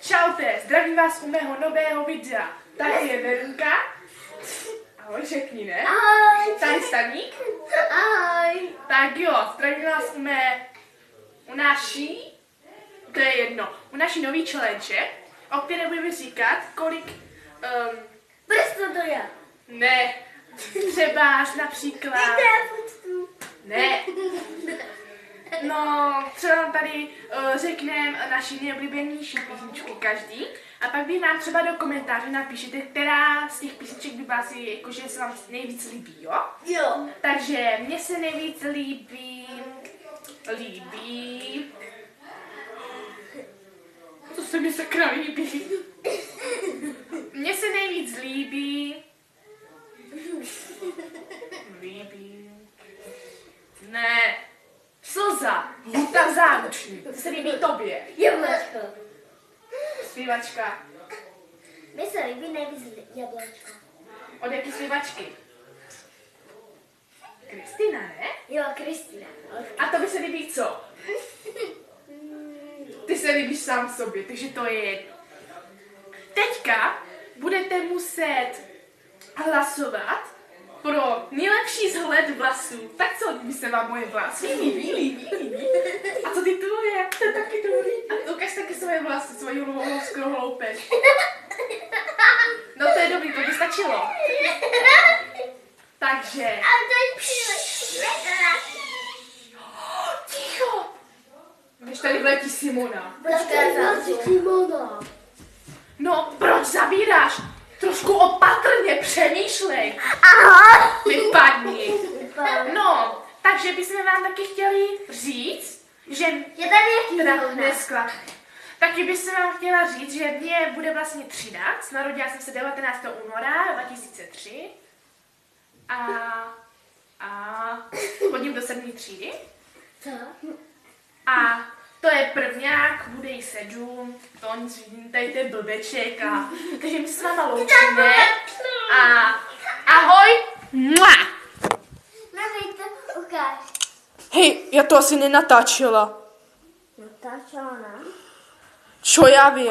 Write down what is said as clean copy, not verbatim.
Čaute, zdravím vás u mého nového videa. Tady je Verunka. Ahoj, řekni, ne? Ahoj. Tady Staník. Ahoj. Tak jo, zdravím vás u naší, to je jedno, u naší nový challenge, o které budeme říkat, kolik, Prsto to je. ne, třeba například, ne, no, třeba tady řekneme naši nejoblíbenější písničky každý a pak vy nám třeba do komentářů napíšete, která z těch písniček by vás jakože se vám nejvíc líbí, jo? Jo. Takže mně se nejvíc líbí, co se mi sakra líbí? Mně se nejvíc líbí, ne, Slza, Huta v záruční, to se líbí tobě. Jablečko. Zpívačka, Mně se líbí nejvíc jablečko. od jaký zpívačky? Kristina, ne? Jo, Kristina. A to by se líbí co? Ty se líbíš sám sobě, takže to je jedno. Teďka budete muset hlasovat pro nejlepší vzhled vlasů. Tak co, líbí se vám moje vlasy? Líbí. A co ty tvoje? To je taky dobrý. A ukaž taky svoje vlasy, svoji skoro hloupeš. No to je dobrý, to by stačilo. Takže... A teď Ticho! Když tady vletí Simona. Počkej, Simona. No, proč zavíráš? Trošku opatrně přemýšlej. Ahoj. Vypadni. No, takže bychom vám taky chtěli říct, že... Je tady jaký Teda Simona? dneska. Taky bych vám chtěla říct, že mě bude vlastně 13. Narodila jsem se 19. února 2003. A chodím do 7. třídy. Co? A to je prvňák, bude jí 7, to nic, tady to je blbeček a takže my se s váma loučíme a ahoj! Mua! Mami, to ukáž. Hej, já to asi nenatáčela. Natáčela, ne? Čo já vím?